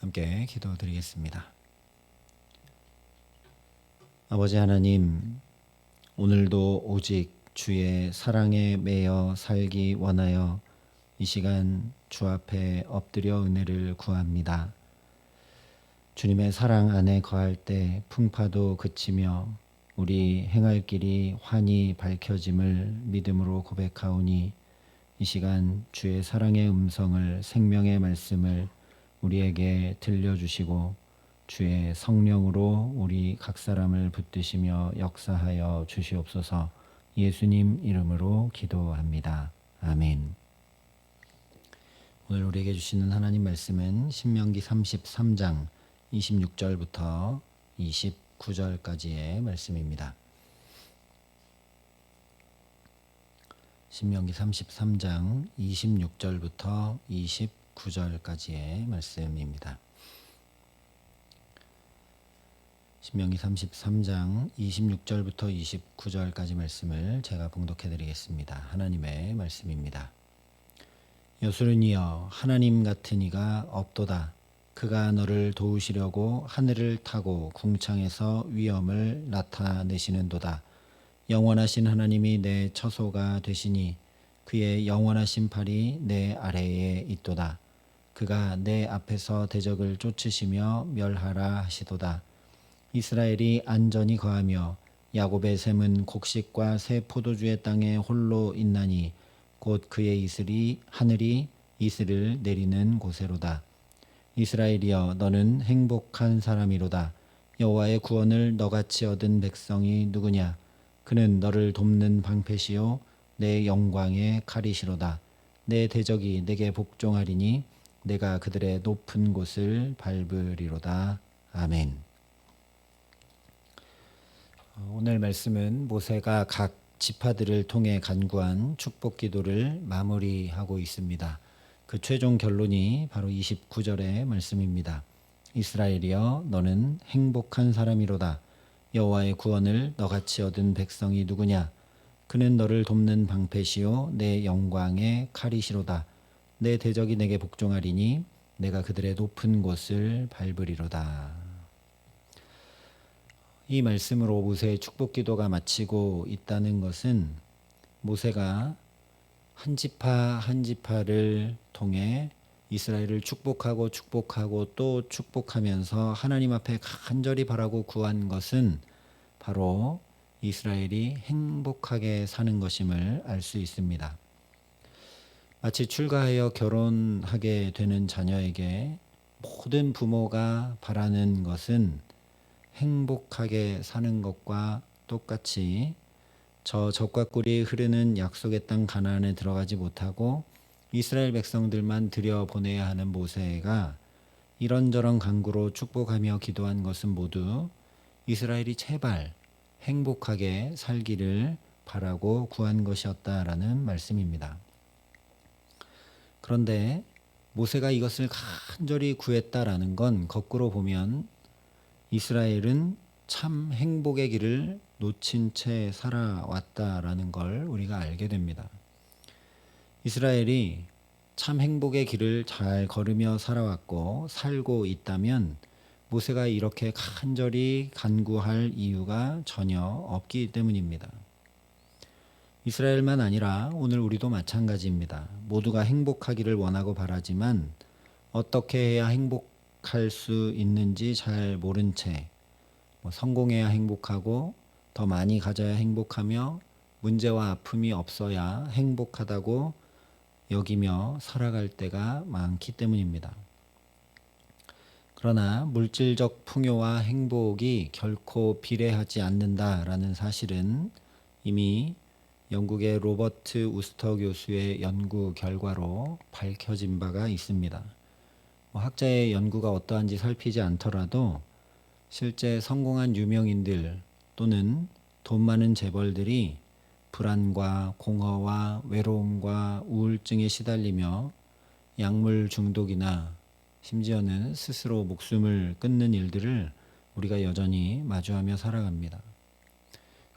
함께 기도드리겠습니다. 아버지 하나님, 오늘도 오직 주의 사랑에 매여 살기 원하여 이 시간 주 앞에 엎드려 은혜를 구합니다. 주님의 사랑 안에 거할 때 풍파도 그치며 우리 행할 길이 환히 밝혀짐을 믿음으로 고백하오니 이 시간 주의 사랑의 음성을, 생명의 말씀을 우리에게 들려주시고 주의 성령으로 우리 각 사람을 붙드시며 역사하여 주시옵소서. 예수님 이름으로 기도합니다. 아멘. 오늘 우리에게 주시는 하나님 말씀은 신명기 33장 26절부터 29절까지의 말씀입니다. 신명기 33장 26절부터 29절까지의 말씀입니다. 신명기 33장 26절부터 29절까지 말씀을 제가 봉독해 드리겠습니다. 하나님의 말씀입니다. 여수르니여, 하나님 같은 이가 없도다. 그가 너를 도우시려고 하늘을 타고 궁창에서 위엄을 나타내시는도다. 영원하신 하나님이 내 처소가 되시니 그의 영원하신 팔이 내 아래에 있도다. 그가 내 앞에서 대적을 쫓으시며 멸하라 하시도다. 이스라엘이 안전히 거하며 야곱의 샘은 곡식과 새 포도주의 땅에 홀로 있나니 곧 그의 하늘이 이슬을 내리는 곳에로다. 이스라엘이여, 너는 행복한 사람이로다. 여호와의 구원을 너같이 얻은 백성이 누구냐? 그는 너를 돕는 방패시요 내 영광의 칼이시로다. 내 대적이 내게 복종하리니 내가 그들의 높은 곳을 밟으리로다. 아멘. 오늘 말씀은 모세가 각 지파들을 통해 간구한 축복 기도를 마무리하고 있습니다. 그 최종 결론이 바로 29절의 말씀입니다. 이스라엘이여, 너는 행복한 사람이로다. 여호와의 구원을 너같이 얻은 백성이 누구냐? 그는 너를 돕는 방패시요 내 영광의 칼이시로다. 내 대적이 내게 복종하리니 내가 그들의 높은 곳을 밟으리로다. 이 말씀으로 모세의 축복 기도가 마치고 있다는 것은 모세가 한 지파 한 지파를 통해 이스라엘을 축복하고 또 축복하면서 하나님 앞에 간절히 바라고 구한 것은 바로 이스라엘이 행복하게 사는 것임을 알 수 있습니다. 마치 출가하여 결혼하게 되는 자녀에게 모든 부모가 바라는 것은 행복하게 사는 것과 똑같이 저 젖과 꿀이 흐르는 약속의 땅 가나안에 들어가지 못하고 이스라엘 백성들만 들여보내야 하는 모세가 이런저런 간구로 축복하며 기도한 것은 모두 이스라엘이 제발 행복하게 살기를 바라고 구한 것이었다라는 말씀입니다. 그런데 모세가 이것을 간절히 구했다라는 건 거꾸로 보면 이스라엘은 참 행복의 길을 놓친 채 살아왔다라는 걸 우리가 알게 됩니다. 이스라엘이 참 행복의 길을 잘 걸으며 살아왔고 살고 있다면 모세가 이렇게 간절히 간구할 이유가 전혀 없기 때문입니다. 이스라엘만 아니라 오늘 우리도 마찬가지입니다. 모두가 행복하기를 원하고 바라지만 어떻게 해야 행복할 수 있는지 잘 모른 채 성공해야 행복하고 더 많이 가져야 행복하며 문제와 아픔이 없어야 행복하다고 여기며 살아갈 때가 많기 때문입니다. 그러나 물질적 풍요와 행복이 결코 비례하지 않는다라는 사실은 이미 영국의 로버트 우스터 교수의 연구 결과로 밝혀진 바가 있습니다. 학자의 연구가 어떠한지 살피지 않더라도 실제 성공한 유명인들 또는 돈 많은 재벌들이 불안과 공허와 외로움과 우울증에 시달리며 약물 중독이나 심지어는 스스로 목숨을 끊는 일들을 우리가 여전히 마주하며 살아갑니다.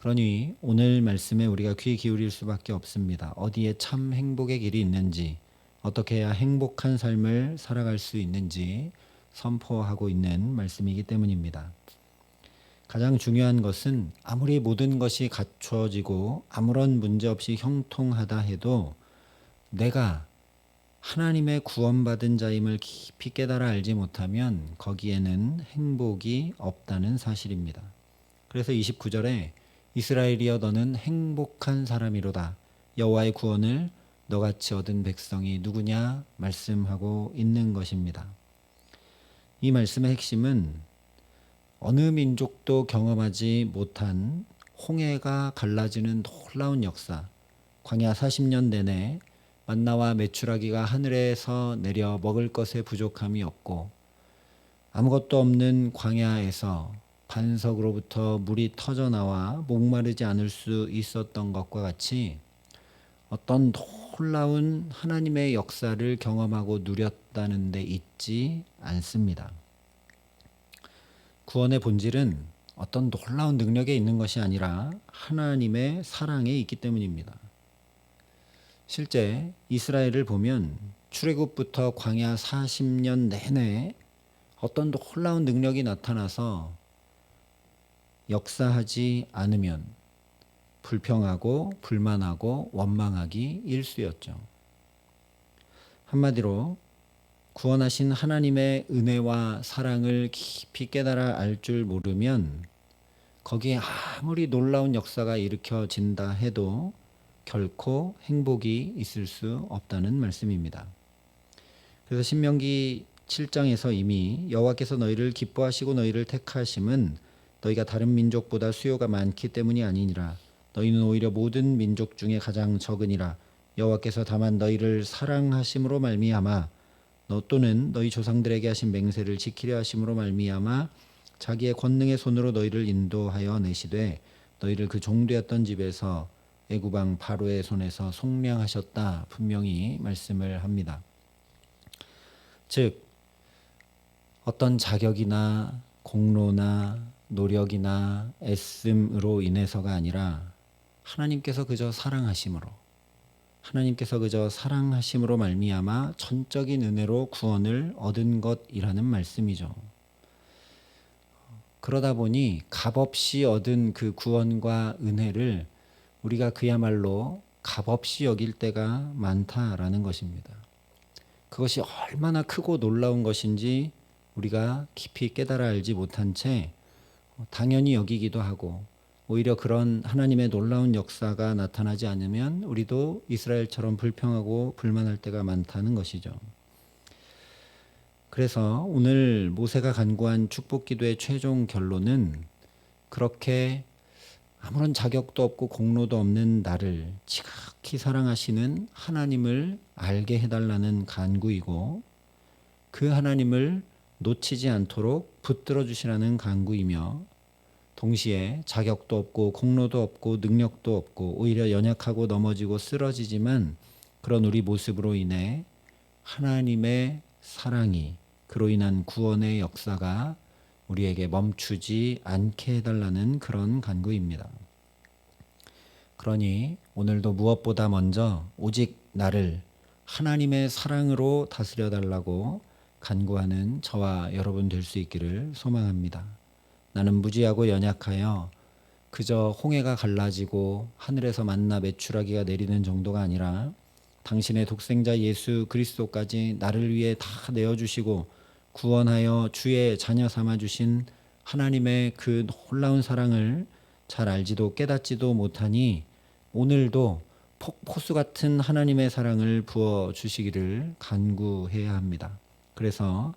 그러니 오늘 말씀에 우리가 귀 기울일 수밖에 없습니다. 어디에 참 행복의 길이 있는지, 어떻게 해야 행복한 삶을 살아갈 수 있는지 선포하고 있는 말씀이기 때문입니다. 가장 중요한 것은 아무리 모든 것이 갖춰지고 아무런 문제 없이 형통하다 해도 내가 하나님의 구원받은 자임을 깊이 깨달아 알지 못하면 거기에는 행복이 없다는 사실입니다. 그래서 29절에 이스라엘이여 너는 행복한 사람이로다. 여호와의 구원을 너같이 얻은 백성이 누구냐 말씀하고 있는 것입니다. 이 말씀의 핵심은 어느 민족도 경험하지 못한 홍해가 갈라지는 놀라운 역사, 광야 40년 내내 만나와 메추라기가 하늘에서 내려 먹을 것에 부족함이 없고 아무것도 없는 광야에서 반석으로부터 물이 터져나와 목마르지 않을 수 있었던 것과 같이 어떤 놀라운 하나님의 역사를 경험하고 누렸다는 데 있지 않습니다. 구원의 본질은 어떤 놀라운 능력에 있는 것이 아니라 하나님의 사랑에 있기 때문입니다. 실제 이스라엘을 보면 출애굽부터 광야 40년 내내 어떤 놀라운 능력이 나타나서 역사하지 않으면 불평하고 불만하고 원망하기 일쑤였죠. 한마디로 구원하신 하나님의 은혜와 사랑을 깊이 깨달아 알 줄 모르면 거기에 아무리 놀라운 역사가 일으켜진다 해도 결코 행복이 있을 수 없다는 말씀입니다. 그래서 신명기 7장에서 이미 여호와께서 너희를 기뻐하시고 너희를 택하심은 너희가 다른 민족보다 수요가 많기 때문이 아니니라. 너희는 오히려 모든 민족 중에 가장 적으니라. 여호와께서 다만 너희를 사랑하심으로 말미암아 너 또는 너희 조상들에게 하신 맹세를 지키려 하심으로 말미암아 자기의 권능의 손으로 너희를 인도하여 내시되 너희를 그 종되었던 집에서 애굽 왕 바로의 손에서 속량하셨다 분명히 말씀을 합니다. 즉 어떤 자격이나 공로나 노력이나 애씀으로 인해서가 아니라 하나님께서 그저 사랑하심으로 말미암아 전적인 은혜로 구원을 얻은 것이라는 말씀이죠. 그러다 보니 값없이 얻은 그 구원과 은혜를 우리가 그야말로 값없이 여길 때가 많다라는 것입니다. 그것이 얼마나 크고 놀라운 것인지 우리가 깊이 깨달아 알지 못한 채 당연히 여기기도 하고 오히려 그런 하나님의 놀라운 역사가 나타나지 않으면 우리도 이스라엘처럼 불평하고 불만할 때가 많다는 것이죠. 그래서 오늘 모세가 간구한 축복기도의 최종 결론은 그렇게 아무런 자격도 없고 공로도 없는 나를 지극히 사랑하시는 하나님을 알게 해달라는 간구이고 그 하나님을 놓치지 않도록 붙들어 주시라는 간구이며 동시에 자격도 없고 공로도 없고 능력도 없고 오히려 연약하고 넘어지고 쓰러지지만 그런 우리 모습으로 인해 하나님의 사랑이 그로 인한 구원의 역사가 우리에게 멈추지 않게 해달라는 그런 간구입니다. 그러니 오늘도 무엇보다 먼저 오직 나를 하나님의 사랑으로 다스려 달라고 간구하는 저와 여러분 될 수 있기를 소망합니다. 나는 무지하고 연약하여 그저 홍해가 갈라지고 하늘에서 만나 메추라기가 내리는 정도가 아니라 당신의 독생자 예수 그리스도까지 나를 위해 다 내어주시고 구원하여 주의 자녀 삼아주신 하나님의 그 놀라운 사랑을 잘 알지도 깨닫지도 못하니 오늘도 폭포수 같은 하나님의 사랑을 부어주시기를 간구해야 합니다. 그래서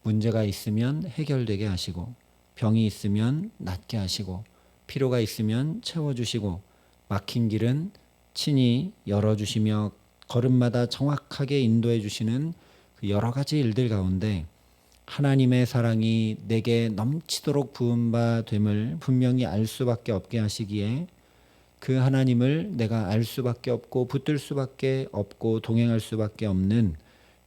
문제가 있으면 해결되게 하시고 병이 있으면 낫게 하시고 필요가 있으면 채워주시고 막힌 길은 친히 열어주시며 걸음마다 정확하게 인도해 주시는 그 여러 가지 일들 가운데 하나님의 사랑이 내게 넘치도록 부은 바 됨을 분명히 알 수밖에 없게 하시기에 그 하나님을 내가 알 수밖에 없고 붙들 수밖에 없고 동행할 수밖에 없는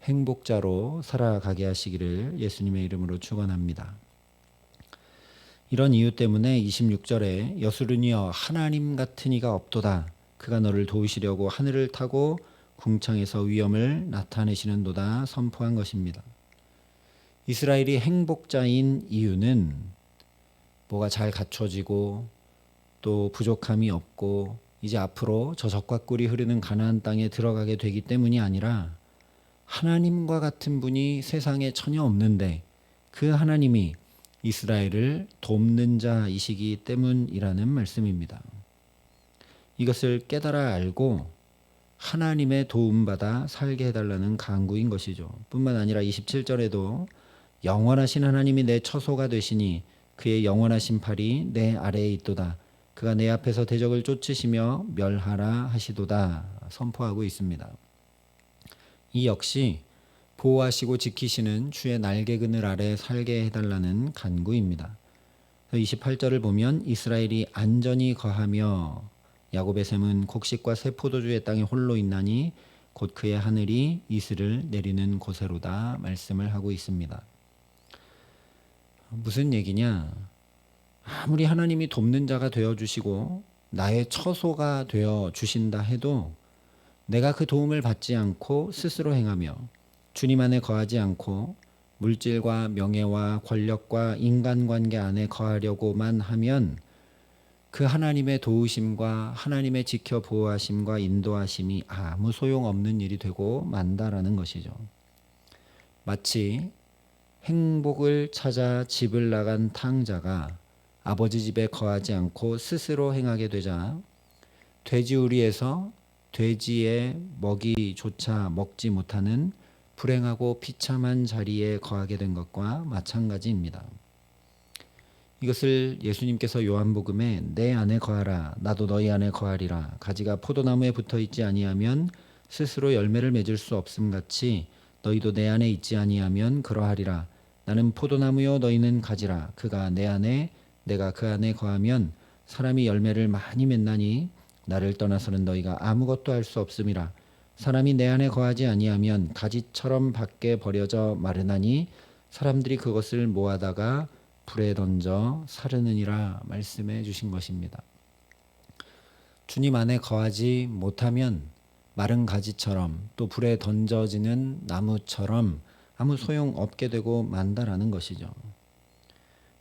행복자로 살아가게 하시기를 예수님의 이름으로 축원합니다. 이런 이유 때문에 26절에 여수르니여 하나님 같은 이가 없도다. 그가 너를 도우시려고 하늘을 타고 궁창에서 위엄을 나타내시는도다 선포한 것입니다. 이스라엘이 행복자인 이유는 뭐가 잘 갖춰지고 또 부족함이 없고 이제 앞으로 저 젖과 꿀이 흐르는 가나안 땅에 들어가게 되기 때문이 아니라 하나님과 같은 분이 세상에 전혀 없는데 그 하나님이 이스라엘을 돕는 자이시기 때문이라는 말씀입니다. 이것을 깨달아 알고 하나님의 도움받아 살게 해달라는 간구인 것이죠. 뿐만 아니라 27절에도 영원하신 하나님이 내 처소가 되시니 그의 영원하신 팔이 내 아래에 있도다. 그가 내 앞에서 대적을 쫓으시며 멸하라 하시도다 선포하고 있습니다. 이 역시 보호하시고 지키시는 주의 날개 그늘 아래 살게 해달라는 간구입니다. 28절을 보면 이스라엘이 안전히 거하며 야곱의 샘은 곡식과 새 포도주의 땅에 홀로 있나니 곧 그의 하늘이 이슬을 내리는 곳에로다 말씀을 하고 있습니다. 무슨 얘기냐? 아무리 하나님이 돕는 자가 되어주시고 나의 처소가 되어주신다 해도 내가 그 도움을 받지 않고 스스로 행하며 주님 안에 거하지 않고 물질과 명예와 권력과 인간관계 안에 거하려고만 하면 그 하나님의 도우심과 하나님의 지켜 보호하심과 인도하심이 아무 소용없는 일이 되고 만다라는 것이죠. 마치 행복을 찾아 집을 나간 탕자가 아버지 집에 거하지 않고 스스로 행하게 되자 돼지우리에서 돼지의 먹이조차 먹지 못하는 불행하고 비참한 자리에 거하게 된 것과 마찬가지입니다. 이것을 예수님께서 요한복음에 내 안에 거하라 나도 너희 안에 거하리라 가지가 포도나무에 붙어 있지 아니하면 스스로 열매를 맺을 수 없음 같이 너희도 내 안에 있지 아니하면 그러하리라. 나는 포도나무요 너희는 가지라. 그가 내 안에 내가 그 안에 거하면 사람이 열매를 많이 맺나니 나를 떠나서는 너희가 아무것도 할 수 없음이라. 사람이 내 안에 거하지 아니하면 가지처럼 밖에 버려져 마르나니 사람들이 그것을 모아다가 불에 던져 사르느니라 말씀해 주신 것입니다. 주님 안에 거하지 못하면 마른 가지처럼 또 불에 던져지는 나무처럼 아무 소용 없게 되고 만다라는 것이죠.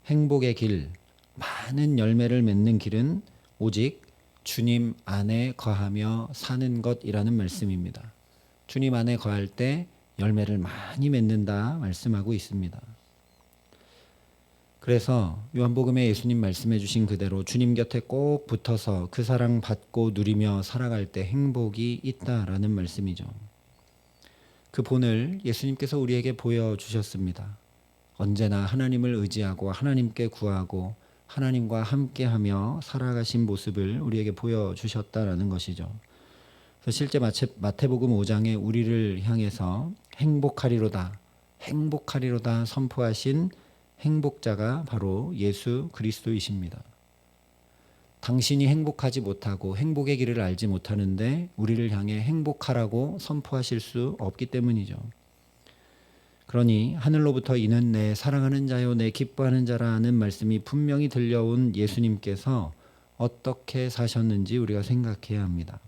행복의 길, 많은 열매를 맺는 길은 오직 주님 안에 거하며 사는 것이라는 말씀입니다. 주님 안에 거할 때 열매를 많이 맺는다 말씀하고 있습니다. 그래서 요한복음에 예수님 말씀해 주신 그대로 주님 곁에 꼭 붙어서 그 사랑 받고 누리며 살아갈 때 행복이 있다라는 말씀이죠. 그 본을 예수님께서 우리에게 보여주셨습니다. 언제나 하나님을 의지하고 하나님께 구하고 하나님과 함께하며 살아가신 모습을 우리에게 보여주셨다라는 것이죠. 그래서 실제 마태복음 5장에 우리를 향해서 행복하리로다, 행복하리로다 선포하신 행복자가 바로 예수 그리스도이십니다. 당신이 행복하지 못하고 행복의 길을 알지 못하는데 우리를 향해 행복하라고 선포하실 수 없기 때문이죠. 그러니 하늘로부터 이는 내 사랑하는 자요 내 기뻐하는 자라는 말씀이 분명히 들려온 예수님께서 어떻게 사셨는지 우리가 생각해야 합니다.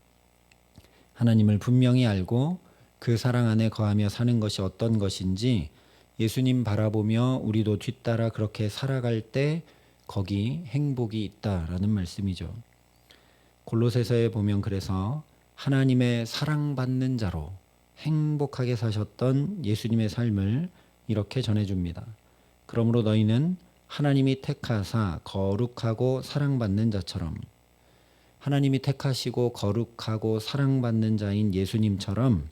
하나님을 분명히 알고 그 사랑 안에 거하며 사는 것이 어떤 것인지 예수님 바라보며 우리도 뒤따라 그렇게 살아갈 때 거기 행복이 있다라는 말씀이죠. 골로새서에 보면 그래서 하나님의 사랑받는 자로 행복하게 사셨던 예수님의 삶을 이렇게 전해줍니다. 그러므로 너희는 하나님이 택하사 거룩하고 사랑받는 자처럼 하나님이 택하시고 거룩하고 사랑받는 자인 예수님처럼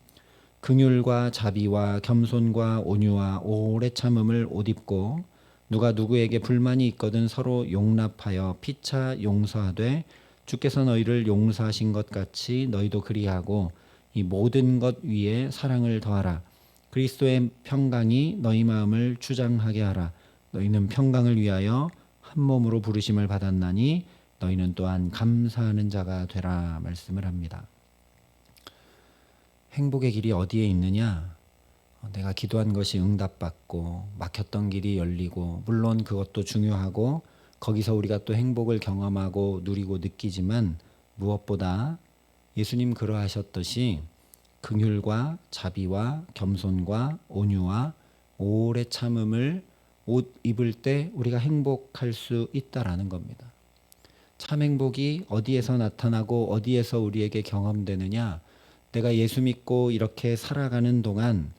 긍휼과 자비와 겸손과 온유와 오래 참음을 옷 입고 누가 누구에게 불만이 있거든 서로 용납하여 피차 용서하되 주께서 너희를 용서하신 것 같이 너희도 그리하고 이 모든 것 위에 사랑을 더하라. 그리스도의 평강이 너희 마음을 주장하게 하라. 너희는 평강을 위하여 한 몸으로 부르심을 받았나니 너희는 또한 감사하는 자가 되라 말씀을 합니다. 행복의 길이 어디에 있느냐? 내가 기도한 것이 응답받고 막혔던 길이 열리고 물론 그것도 중요하고 거기서 우리가 또 행복을 경험하고 누리고 느끼지만 무엇보다 예수님 그러하셨듯이 긍휼과 자비와 겸손과 온유와 오래 참음을 옷 입을 때 우리가 행복할 수 있다라는 겁니다. 참 행복이 어디에서 나타나고 어디에서 우리에게 경험되느냐? 내가 예수 믿고 이렇게 살아가는 동안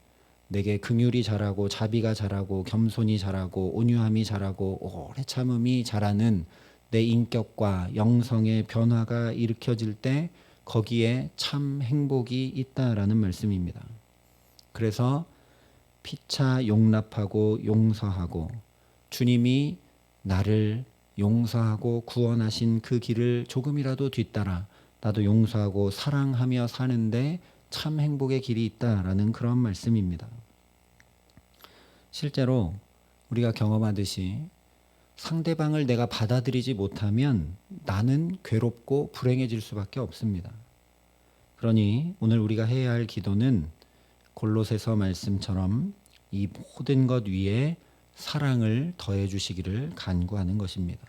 내게 긍휼이 자라고 자비가 자라고 겸손이 자라고 온유함이 자라고 오래 참음이 자라는 내 인격과 영성의 변화가 일으켜질 때 거기에 참 행복이 있다라는 말씀입니다. 그래서 피차 용납하고 용서하고 주님이 나를 용서하고 구원하신 그 길을 조금이라도 뒤따라 나도 용서하고 사랑하며 사는데 참 행복의 길이 있다라는 그런 말씀입니다. 실제로 우리가 경험하듯이 상대방을 내가 받아들이지 못하면 나는 괴롭고 불행해질 수밖에 없습니다. 그러니 오늘 우리가 해야 할 기도는 골로새서 말씀처럼 이 모든 것 위에 사랑을 더해 주시기를 간구하는 것입니다.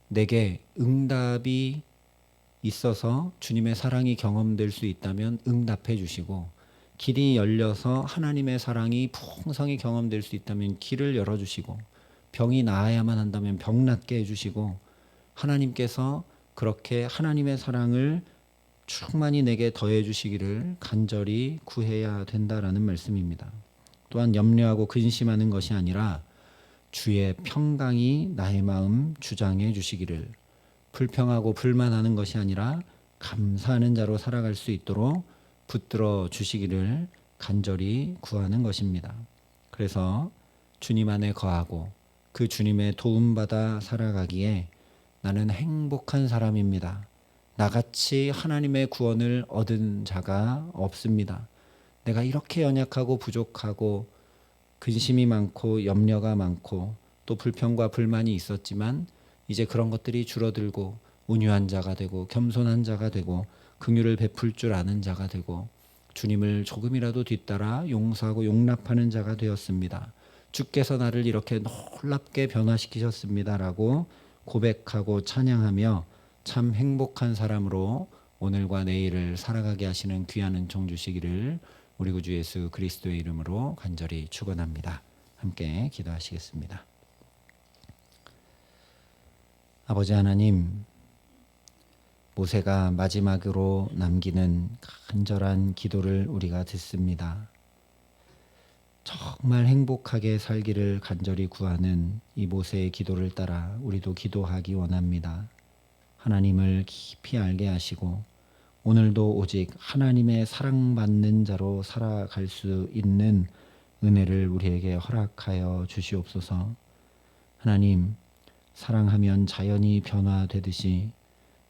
내게 응답이 있어서 주님의 사랑이 경험될 수 있다면 응답해 주시고, 길이 열려서 하나님의 사랑이 풍성히 경험될 수 있다면 길을 열어주시고, 병이 나아야만 한다면 병 낫게 해주시고, 하나님께서 그렇게 하나님의 사랑을 충만히 내게 더해 주시기를 간절히 구해야 된다라는 말씀입니다. 또한 염려하고 근심하는 것이 아니라 주의 평강이 나의 마음 주장해 주시기를, 불평하고 불만하는 것이 아니라 감사하는 자로 살아갈 수 있도록 붙들어 주시기를 간절히 구하는 것입니다. 그래서 주님 안에 거하고 그 주님의 도움받아 살아가기에 나는 행복한 사람입니다. 나같이 하나님의 구원을 얻은 자가 없습니다. 내가 이렇게 연약하고 부족하고 근심이 많고 염려가 많고 또 불평과 불만이 있었지만 이제 그런 것들이 줄어들고 온유한 자가 되고 겸손한 자가 되고 긍휼을 베풀 줄 아는 자가 되고 주님을 조금이라도 뒤따라 용서하고 용납하는 자가 되었습니다. 주께서 나를 이렇게 놀랍게 변화시키셨습니다라고 고백하고 찬양하며 참 행복한 사람으로 오늘과 내일을 살아가게 하시는 귀한 은총 주시기를 우리 구주 예수 그리스도의 이름으로 간절히 축원합니다. 함께 기도하시겠습니다. 아버지 하나님, 모세가 마지막으로 남기는 간절한 기도를 우리가 듣습니다. 정말 행복하게 살기를 간절히 구하는 이 모세의 기도를 따라 우리도 기도하기 원합니다. 하나님을 깊이 알게 하시고 오늘도 오직 하나님의 사랑받는 자로 살아갈 수 있는 은혜를 우리에게 허락하여 주시옵소서. 하나님, 사랑하면 자연이 변화되듯이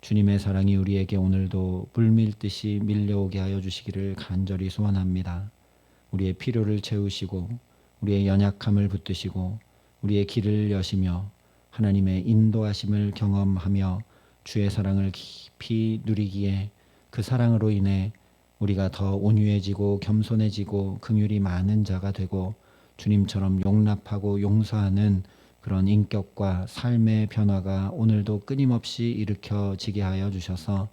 주님의 사랑이 우리에게 오늘도 물밀듯이 밀려오게 하여 주시기를 간절히 소원합니다. 우리의 필요를 채우시고 우리의 연약함을 붙드시고 우리의 길을 여시며 하나님의 인도하심을 경험하며 주의 사랑을 깊이 누리기에 그 사랑으로 인해 우리가 더 온유해지고 겸손해지고 긍휼이 많은 자가 되고 주님처럼 용납하고 용서하는 그런 인격과 삶의 변화가 오늘도 끊임없이 일으켜지게 하여 주셔서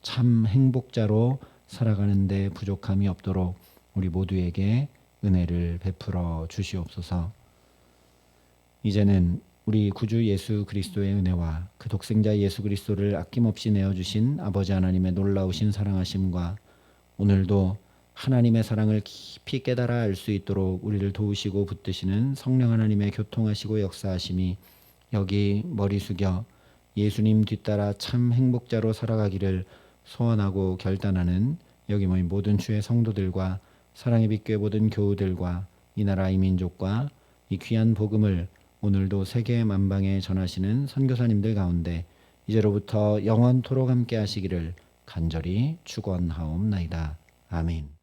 참 행복자로 살아가는 데 부족함이 없도록 우리 모두에게 은혜를 베풀어 주시옵소서. 이제는 우리 구주 예수 그리스도의 은혜와 그 독생자 예수 그리스도를 아낌없이 내어주신 아버지 하나님의 놀라우신 사랑하심과 오늘도 하나님의 사랑을 깊이 깨달아 알 수 있도록 우리를 도우시고 붙드시는 성령 하나님의 교통하시고 역사하심이 여기 머리 숙여 예수님 뒤따라 참 행복자로 살아가기를 소원하고 결단하는 여기 모인 모든 주의 성도들과 사랑의 빛교회 모든 교우들과 이 나라 이 민족과 이 귀한 복음을 오늘도 세계 만방에 전하시는 선교사님들 가운데 이제로부터 영원토록 함께 하시기를 간절히 축원하옵나이다. 아멘.